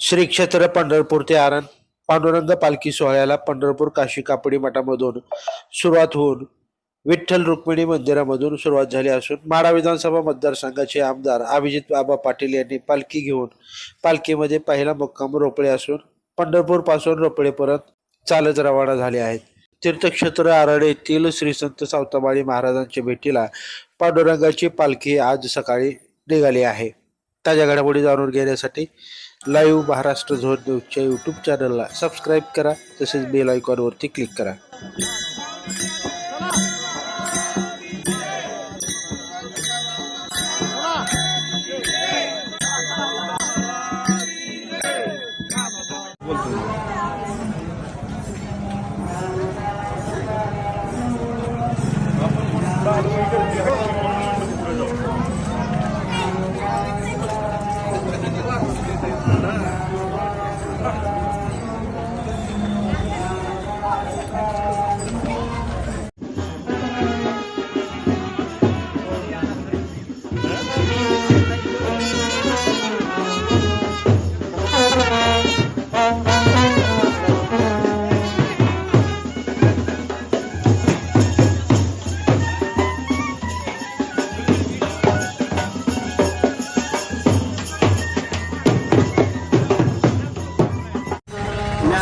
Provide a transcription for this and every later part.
श्री क्षेत्र पंढरपूर ते आरण पांडुरंग पालखी सोहळ्याला पंढरपूर काशी कापडी मठामधून सुरुवात होऊन विठ्ठल रुक्मिणी मंदिरामधून सुरुवात झाली असून माढा विधानसभा मतदारसंघाचे आमदार अभिजित बाबा पाटील यांनी पालखी घेऊन पालखीमध्ये पहिला मुक्काम रोपळे असून पंढरपूर पासून रोपळेपर्यंत चालत रवाना झाले आहेत. तीर्थक्षेत्र आराडे येथील श्री संत सावतामाळी महाराजांच्या भेटीला पांडुरंगाची पालखी आज सकाळी निघाली आहे. ताज्या घडामोडी जाणून घेण्यासाठी लाईव्ह महाराष्ट्र झोन न्यूजच्या यूट्यूब चॅनलला सबस्क्राईब करा, तसेच बेल आयकॉनवरती क्लिक करा.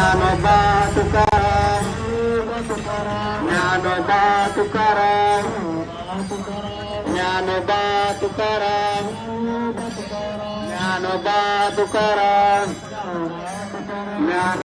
ज्ञानोबा तुकाराम, ज्ञानोबा तुकाराम, ज्ञानोबा तुकाराम, ज्ञानोबा तुकाराम, ज्ञान